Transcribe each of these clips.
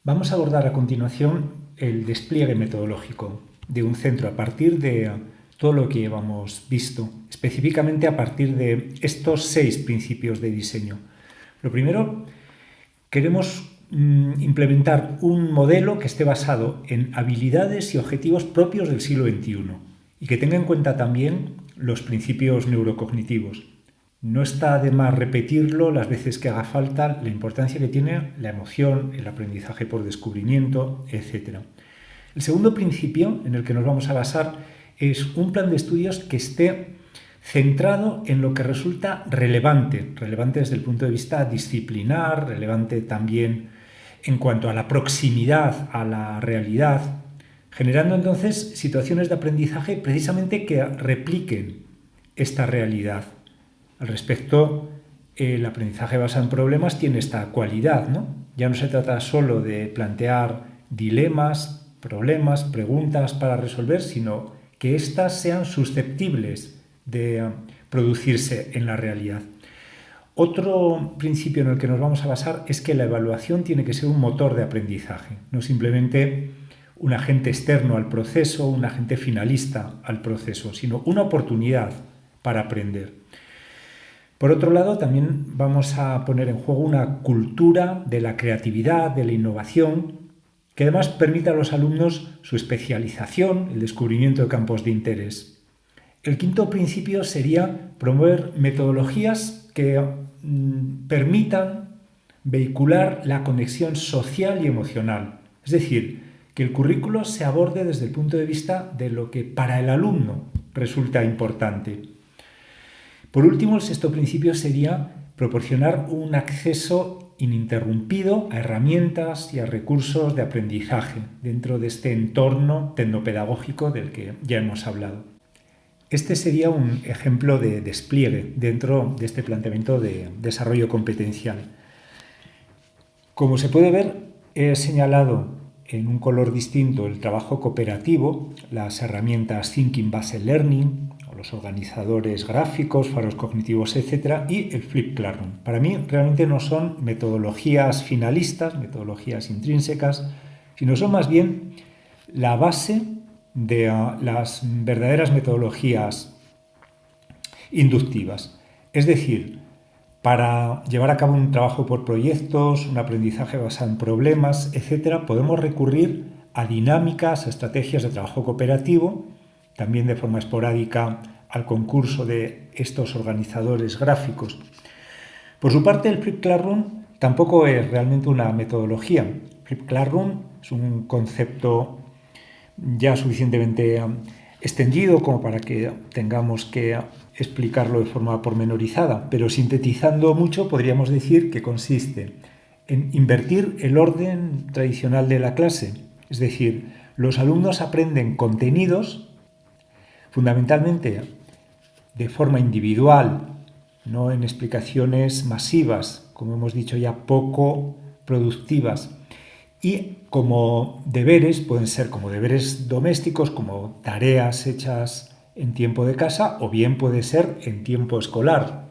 Vamos a abordar a continuación el despliegue metodológico de un centro a partir de todo lo que hemos visto, específicamente a partir de estos 6 principios de diseño. Lo primero, queremos implementar un modelo que esté basado en habilidades y objetivos propios del siglo XXI y que tenga en cuenta también los principios neurocognitivos. No está de más repetirlo las veces que haga falta la importancia que tiene la emoción, el aprendizaje por descubrimiento, etc. El segundo principio en el que nos vamos a basar es un plan de estudios que esté centrado en lo que resulta relevante desde el punto de vista disciplinar, relevante también en cuanto a la proximidad a la realidad, generando entonces situaciones de aprendizaje precisamente que repliquen esta realidad. Al respecto, el aprendizaje basado en problemas tiene esta cualidad, ¿no? Ya no se trata solo de plantear dilemas, problemas, preguntas para resolver, sino que éstas sean susceptibles de producirse en la realidad. Otro principio en el que nos vamos a basar es que la evaluación tiene que ser un motor de aprendizaje, no simplemente un agente externo al proceso, un agente finalista al proceso, sino una oportunidad para aprender. Por otro lado, también vamos a poner en juego una cultura de la creatividad, de la innovación, que además permita a los alumnos su especialización, el descubrimiento de campos de interés. El quinto principio sería promover metodologías que permitan vehicular la conexión social y emocional. Es decir, que el currículo se aborde desde el punto de vista de lo que para el alumno resulta importante. Por último, el sexto principio sería proporcionar un acceso ininterrumpido a herramientas y a recursos de aprendizaje dentro de este entorno tecnopedagógico del que ya hemos hablado. Este sería un ejemplo de despliegue dentro de este planteamiento de desarrollo competencial. Como se puede ver, he señalado en un color distinto el trabajo cooperativo, las herramientas Thinking Based Learning, los organizadores gráficos, faros cognitivos, etc. y el Flipped Classroom. Para mí realmente no son metodologías finalistas, metodologías intrínsecas, sino son más bien la base de las verdaderas metodologías inductivas. Es decir, para llevar a cabo un trabajo por proyectos, un aprendizaje basado en problemas, etc., podemos recurrir a dinámicas, a estrategias de trabajo cooperativo, también de forma esporádica al concurso de estos organizadores gráficos. Por su parte, el Flipped Classroom tampoco es realmente una metodología. El Flipped Classroom es un concepto ya suficientemente extendido como para que tengamos que explicarlo de forma pormenorizada, pero sintetizando mucho podríamos decir que consiste en invertir el orden tradicional de la clase, es decir, los alumnos aprenden contenidos fundamentalmente de forma individual, no en explicaciones masivas, como hemos dicho ya, poco productivas. Y como deberes, pueden ser como deberes domésticos, como tareas hechas en tiempo de casa, o bien puede ser en tiempo escolar.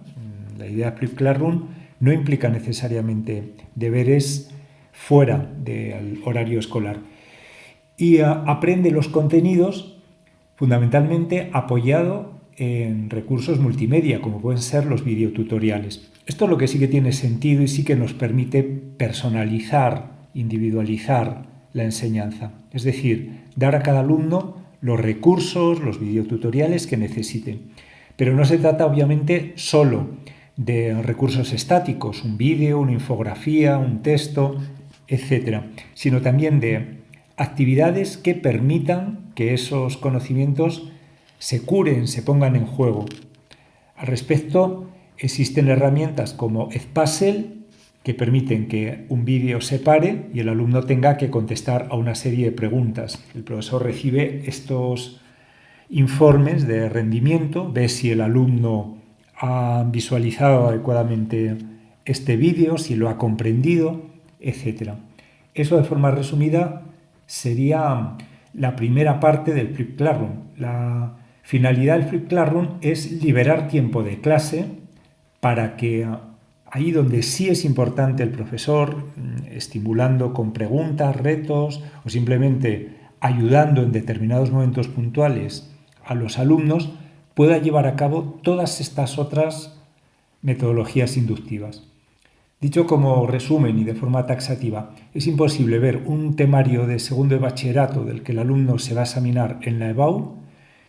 La idea de Flipped Classroom no implica necesariamente deberes fuera del horario escolar. Y aprende los contenidos fundamentalmente apoyado en recursos multimedia, como pueden ser los videotutoriales. Esto es lo que sí que tiene sentido y sí que nos permite personalizar, individualizar la enseñanza. Es decir, dar a cada alumno los recursos, los videotutoriales que necesite. Pero no se trata obviamente solo de recursos estáticos, un vídeo, una infografía, un texto, etc., sino también de actividades que permitan que esos conocimientos se curen, se pongan en juego. Al respecto, existen herramientas como Edpuzzle que permiten que un vídeo se pare y el alumno tenga que contestar a una serie de preguntas. El profesor recibe estos informes de rendimiento, ve si el alumno ha visualizado adecuadamente este vídeo, si lo ha comprendido, etc. Eso, de forma resumida, sería la primera parte del Flipped Classroom. La finalidad del Flipped Classroom es liberar tiempo de clase para que ahí donde sí es importante el profesor, estimulando con preguntas, retos o simplemente ayudando en determinados momentos puntuales a los alumnos, pueda llevar a cabo todas estas otras metodologías inductivas. Dicho como resumen y de forma taxativa, es imposible ver un temario de segundo de bachillerato del que el alumno se va a examinar en la EBAU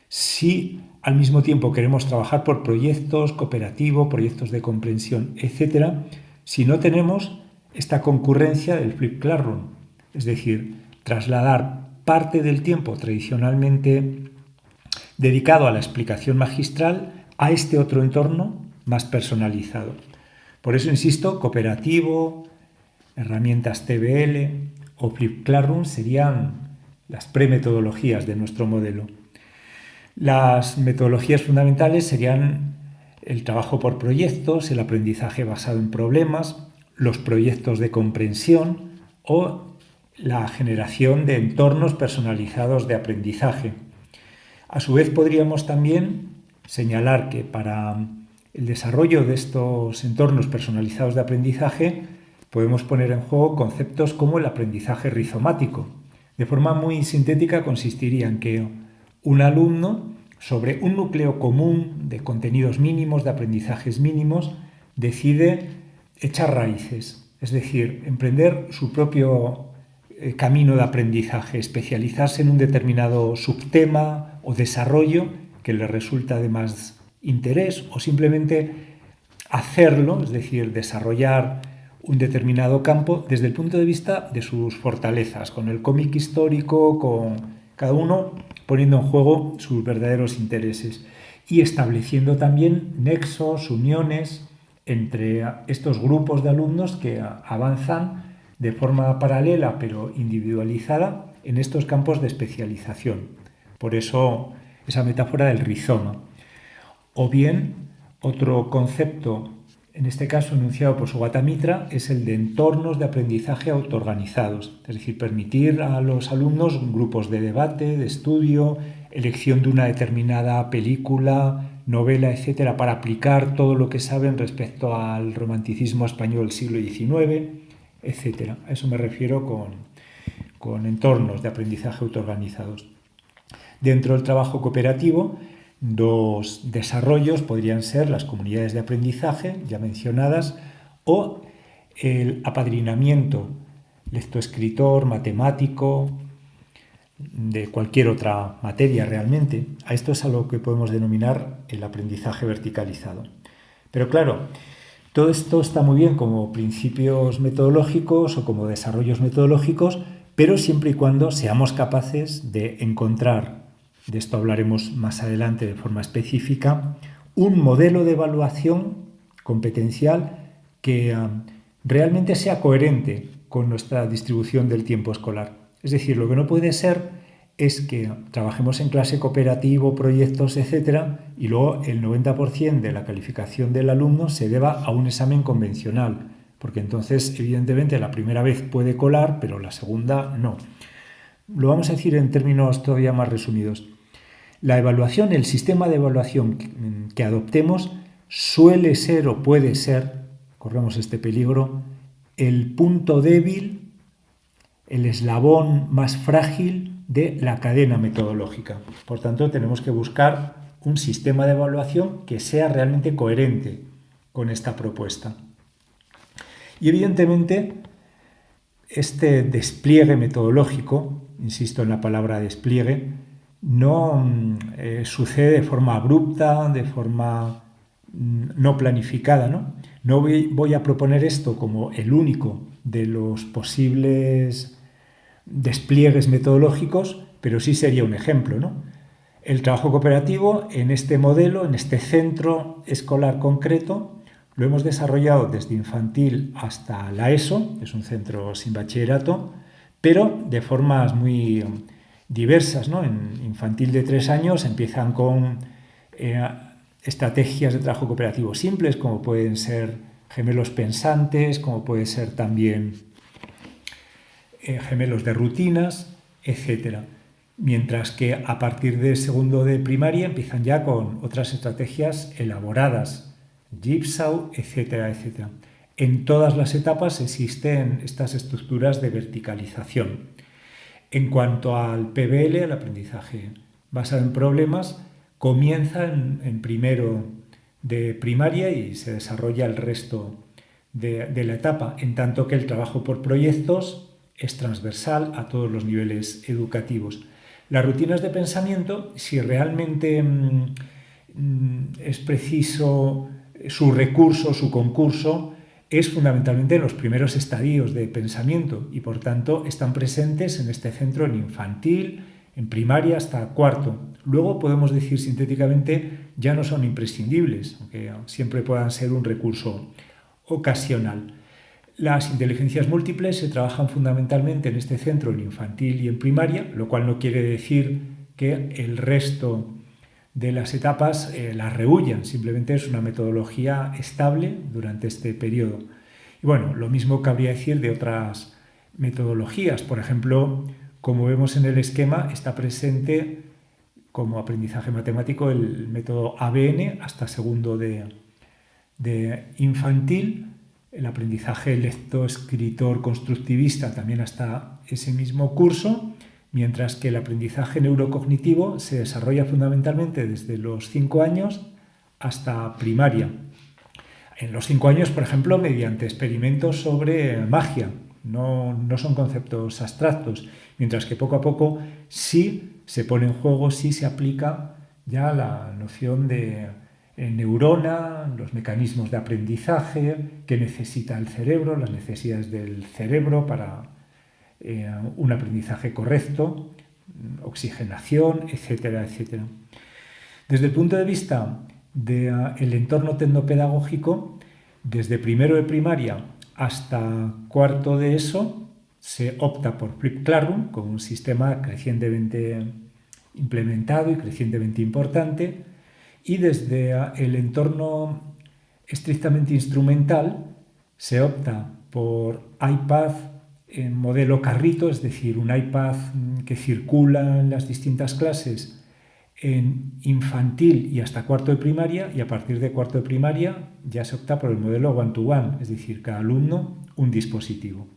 si al mismo tiempo queremos trabajar por proyectos cooperativos, proyectos de comprensión, etc., si no tenemos esta concurrencia del Flipped Classroom, es decir, trasladar parte del tiempo tradicionalmente dedicado a la explicación magistral a este otro entorno más personalizado. Por eso insisto, cooperativo, herramientas TBL o Flipped Classroom serían las premetodologías de nuestro modelo. Las metodologías fundamentales serían el trabajo por proyectos, el aprendizaje basado en problemas, los proyectos de comprensión o la generación de entornos personalizados de aprendizaje. A su vez podríamos también señalar que para el desarrollo de estos entornos personalizados de aprendizaje podemos poner en juego conceptos como el aprendizaje rizomático. De forma muy sintética consistiría en que un alumno, sobre un núcleo común de contenidos mínimos, de aprendizajes mínimos, decide echar raíces, es decir, emprender su propio camino de aprendizaje, especializarse en un determinado subtema o desarrollo que le resulta de más interés o simplemente hacerlo, es decir, desarrollar un determinado campo desde el punto de vista de sus fortalezas, con el cómic histórico, con cada uno poniendo en juego sus verdaderos intereses y estableciendo también nexos, uniones entre estos grupos de alumnos que avanzan de forma paralela pero individualizada en estos campos de especialización. Por eso esa metáfora del rizoma. O bien, otro concepto, en este caso enunciado por Sugata Mitra, es el de entornos de aprendizaje autoorganizados, es decir, permitir a los alumnos grupos de debate, de estudio, elección de una determinada película, novela, etcétera, para aplicar todo lo que saben respecto al romanticismo español del siglo XIX, etcétera. A eso me refiero con entornos de aprendizaje autoorganizados. Dentro del trabajo cooperativo, dos desarrollos podrían ser las comunidades de aprendizaje, ya mencionadas, o el apadrinamiento lectoescritor, matemático, de cualquier otra materia realmente. A esto es a lo que podemos denominar el aprendizaje verticalizado. Pero claro, todo esto está muy bien como principios metodológicos o como desarrollos metodológicos, pero siempre y cuando seamos capaces de encontrar, de esto hablaremos más adelante de forma específica, un modelo de evaluación competencial que realmente sea coherente con nuestra distribución del tiempo escolar. Es decir, lo que no puede ser es que trabajemos en clase cooperativo, proyectos, etcétera, y luego el 90% de la calificación del alumno se deba a un examen convencional, porque entonces, evidentemente, la primera vez puede colar, pero la segunda no. Lo vamos a decir en términos todavía más resumidos. La evaluación, el sistema de evaluación que adoptemos suele ser o puede ser, corremos este peligro, el punto débil, el eslabón más frágil de la cadena metodológica. Por tanto, tenemos que buscar un sistema de evaluación que sea realmente coherente con esta propuesta. Y evidentemente, este despliegue metodológico, insisto en la palabra despliegue, no sucede de forma abrupta, de forma no planificada, No voy a proponer esto como el único de los posibles despliegues metodológicos, pero sí sería un ejemplo, El trabajo cooperativo en este modelo, en este centro escolar concreto, lo hemos desarrollado desde infantil hasta la ESO, es un centro sin bachillerato, pero de formas muy diversas, En infantil de 3 años empiezan con estrategias de trabajo cooperativo simples, como pueden ser gemelos pensantes, como puede ser también gemelos de rutinas, etc. Mientras que a partir de segundo de primaria empiezan ya con otras estrategias elaboradas, Jigsaw, etcétera, etcétera. En todas las etapas existen estas estructuras de verticalización. En cuanto al PBL, el aprendizaje basado en problemas, comienza en primero de primaria y se desarrolla el resto de la etapa, en tanto que el trabajo por proyectos es transversal a todos los niveles educativos. Las rutinas de pensamiento, si realmente es preciso su recurso, su concurso, es fundamentalmente en los primeros estadios de pensamiento y por tanto están presentes en este centro en infantil, en primaria hasta cuarto. Luego podemos decir sintéticamente ya no son imprescindibles, aunque siempre puedan ser un recurso ocasional. Las inteligencias múltiples se trabajan fundamentalmente en este centro en infantil y en primaria, lo cual no quiere decir que el resto de las etapas las rehuyan, simplemente es una metodología estable durante este periodo. Y bueno, lo mismo cabría decir de otras metodologías. Por ejemplo, como vemos en el esquema, está presente como aprendizaje matemático el método ABN hasta segundo de infantil, el aprendizaje lectoescritor constructivista también hasta ese mismo curso, mientras que el aprendizaje neurocognitivo se desarrolla fundamentalmente desde los 5 años hasta primaria. En los 5 años, por ejemplo, mediante experimentos sobre magia, no son conceptos abstractos, mientras que poco a poco sí se pone en juego, sí se aplica ya la noción de neurona, los mecanismos de aprendizaje que necesita el cerebro, las necesidades del cerebro para un aprendizaje correcto, oxigenación, etcétera, etcétera. Desde el punto de vista del entorno tecnopedagógico, desde primero de primaria hasta cuarto de ESO, se opta por Flipped Classroom como un sistema crecientemente implementado y crecientemente importante, y desde el entorno estrictamente instrumental se opta por iPad en modelo carrito, es decir, un iPad que circula en las distintas clases en infantil y hasta cuarto de primaria, y a partir de cuarto de primaria ya se opta por el modelo one-to-one, es decir, cada alumno un dispositivo.